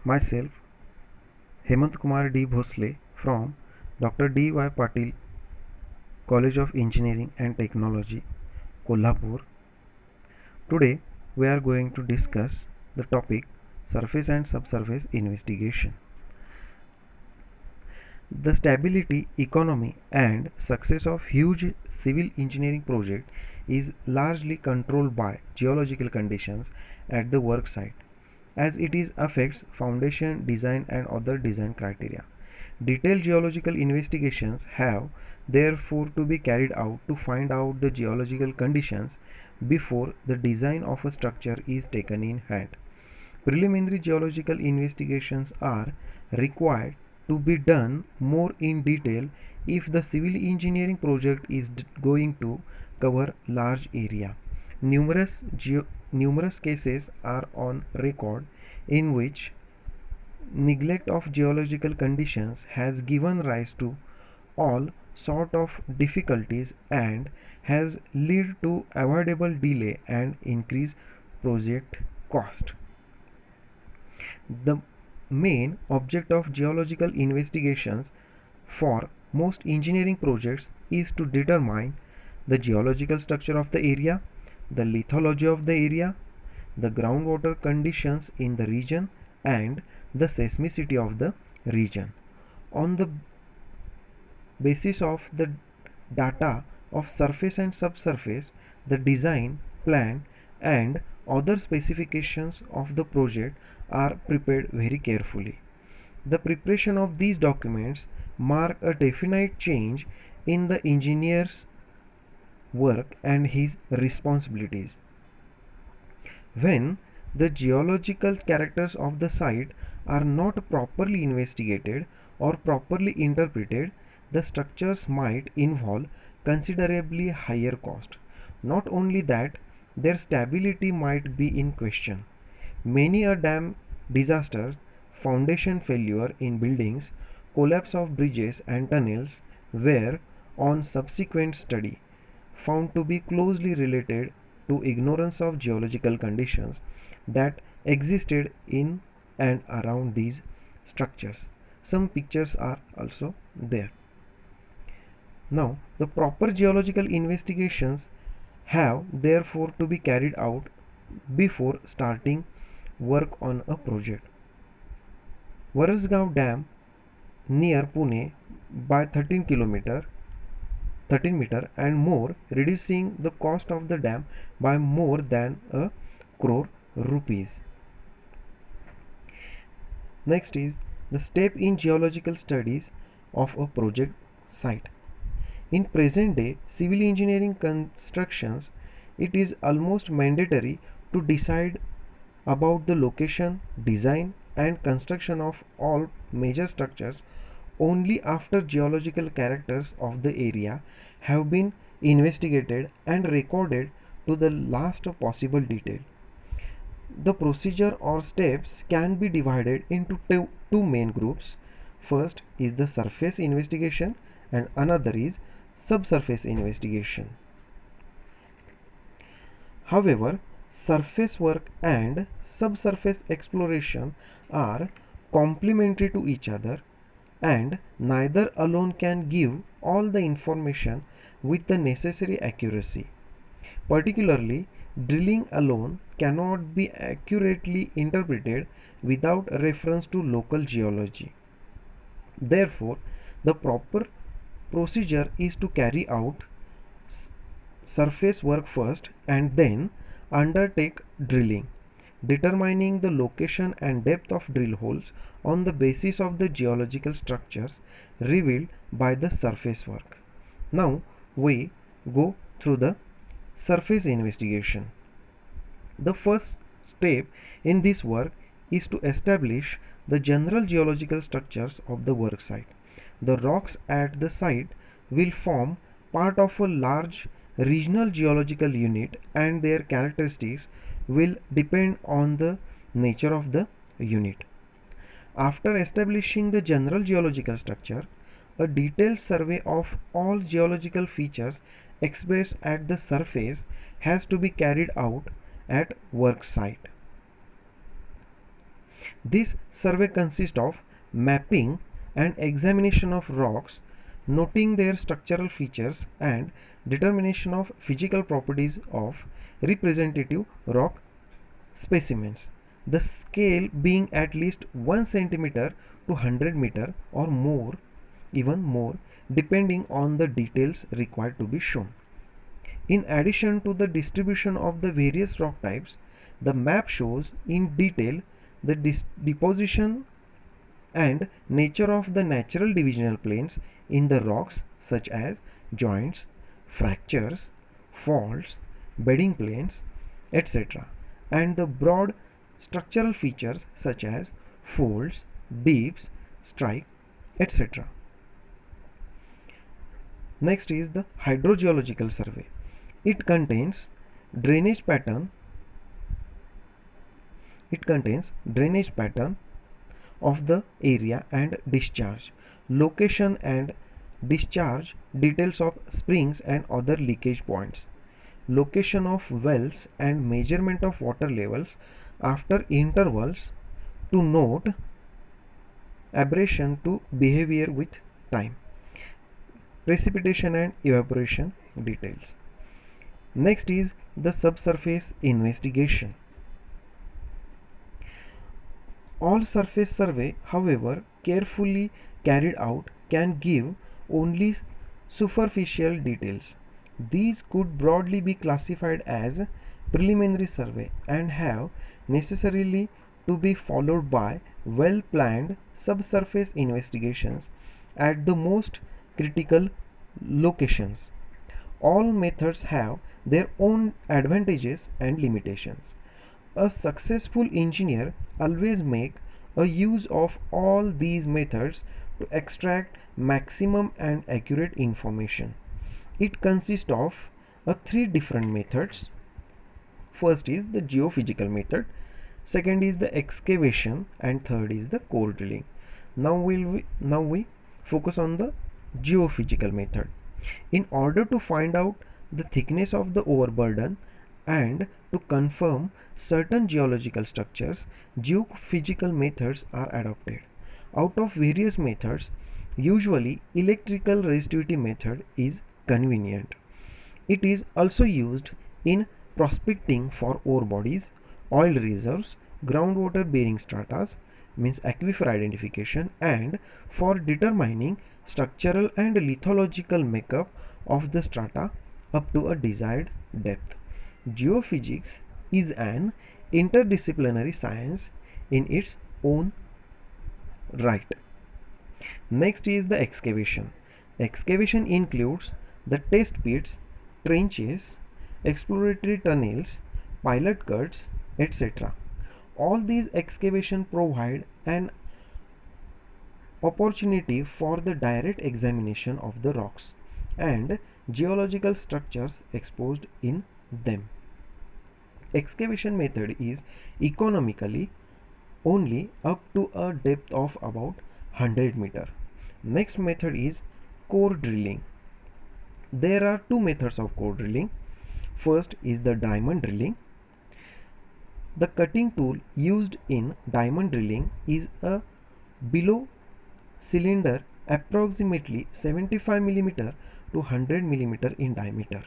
Myself, Hemant Kumar D. Bhosle from Dr. D. Y. Patil College of Engineering and Technology, Kolhapur. Today, we are going to discuss the topic surface and subsurface investigation. The stability, economy, and success of huge civil engineering project is largely controlled by geological conditions at the work site, as it is affects foundation design and other design criteria. Detailed geological investigations have therefore to be carried out to find out the geological conditions before the design of a structure is taken in hand. Preliminary geological investigations are required to be done more in detail if the civil engineering project is going to cover large area. Numerous cases are on record in which neglect of geological conditions has given rise to all sort of difficulties and has led to avoidable delay and increased project cost. The main object of geological investigations for most engineering projects is to determine the geological structure of the area, the lithology of the area, the groundwater conditions in the region, and the seismicity of the region. On the basis of the data of surface and subsurface, the design, plan, and other specifications of the project are prepared very carefully. The preparation of these documents mark a definite change in the engineer's work and his responsibilities. When the geological characters of the site are not properly investigated or properly interpreted, the structures might involve considerably higher cost. Not only that, their stability might be in question. Many a dam disaster, foundation failure in buildings, collapse of bridges and tunnels were, on subsequent study, found to be closely related to ignorance of geological conditions that existed in and around these structures. Some pictures are also there. Now, the proper geological investigations have therefore to be carried out before starting work on a project. Warasgaon Dam near Pune by 13 meter and more, reducing the cost of the dam by more than a crore rupees. Next is the step in geological studies of a project site. In present day civil engineering constructions, it is almost mandatory to decide about the location, design, and construction of all major structures only after geological characters of the area have been investigated and recorded to the last possible detail. The procedure or steps can be divided into two main groups. First is the surface investigation and another is subsurface investigation. However, surface work and subsurface exploration are complementary to each other and neither alone can give all the information with the necessary accuracy. Particularly, drilling alone cannot be accurately interpreted without reference to local geology. Therefore, the proper procedure is to carry out surface work first and then undertake drilling, determining the location and depth of drill holes on the basis of the geological structures revealed by the surface work. Now we go through the surface investigation. The first step in this work is to establish the general geological structures of the work site. The rocks at the site will form part of a large regional geological unit and their characteristics will depend on the nature of the unit. After establishing the general geological structure, a detailed survey of all geological features expressed at the surface has to be carried out at work site. This survey consists of mapping and examination of rocks, noting their structural features and determination of physical properties of representative rock specimens. The scale being at least 1 centimeter to 100 meter or more, even more, depending on the details required to be shown. In addition to the distribution of the various rock types, the map shows in detail the deposition and nature of the natural divisional planes in the rocks, such as joints, fractures, faults, bedding planes, etc., and the broad structural features such as folds, dips, strike, etc. Next is the hydrogeological survey. It contains drainage pattern. It contains drainage pattern of the area and discharge, location and discharge details of springs and other leakage points, location of wells and measurement of water levels after intervals to note aberration to behavior with time, precipitation and evaporation details. Next is the subsurface investigation. All surface survey, however carefully carried out, can give only superficial details. These could broadly be classified as preliminary survey and have necessarily to be followed by well-planned subsurface investigations at the most critical locations. All methods have their own advantages and limitations. A successful engineer always make a use of all these methods to extract maximum and accurate information. It consists of three different methods. First is the geophysical method, second is the excavation, and third is the core drilling. Now we focus on the geophysical method. In order to find out the thickness of the overburden and to confirm certain geological structures, geophysical methods are adopted. Out of various methods, usually electrical resistivity method is convenient. It is also used in prospecting for ore bodies, oil reserves, groundwater bearing stratas, means aquifer identification, and for determining structural and lithological makeup of the strata up to a desired depth. Geophysics is an interdisciplinary science in its own right. Next is the excavation. Excavation includes the test pits, trenches, exploratory tunnels, pilot cuts, etc. All these excavation provide an opportunity for the direct examination of the rocks and geological structures exposed in them. Excavation method is economically only up to a depth of about 100 meter. Next method is core drilling. There are two methods of core drilling. First is the diamond drilling. The cutting tool used in diamond drilling is a below cylinder approximately 75 mm to 100 mm in diameter.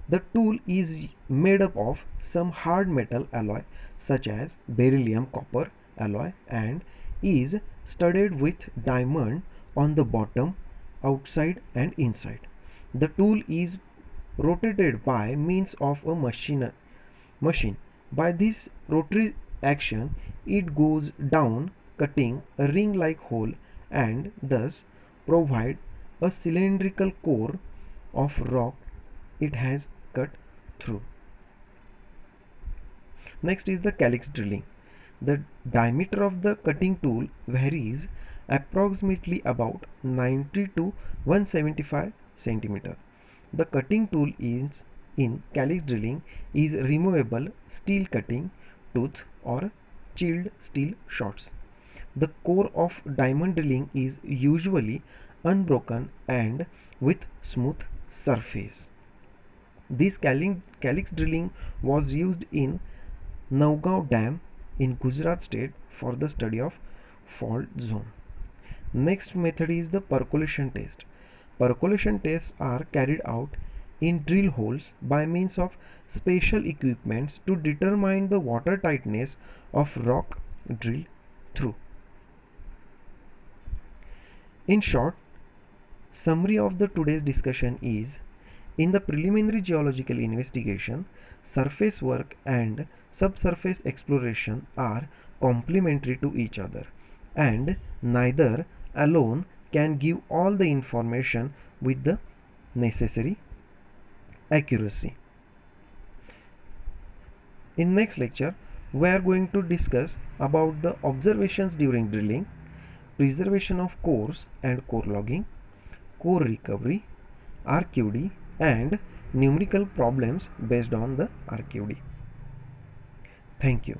The tool is made up of some hard metal alloy such as beryllium copper alloy and is studded with diamond on the bottom, outside and inside. The tool is rotated by means of a machine. By this rotary action, it goes down, cutting a ring-like hole and thus provide a cylindrical core of rock it has cut through. Next is the calyx drilling. The diameter of the cutting tool varies approximately about 90 to 175 cm. The cutting tool is in calyx drilling is removable steel cutting tooth or chilled steel shots. The core of diamond drilling is usually unbroken and with smooth surface. This calyx drilling was used in Navgaon Dam in Gujarat state for the study of fault zone. Next method is the percolation test. Percolation tests are carried out in drill holes by means of special equipments to determine the water tightness of rock drilled through. In short, summary of the today's discussion is: in the preliminary geological investigation, surface work and subsurface exploration are complementary to each other, and neither alone can give all the information with the necessary accuracy. In next lecture, we are going to discuss about the observations during drilling, preservation of cores and core logging, core recovery, RQD, and numerical problems based on the RQD. Thank you.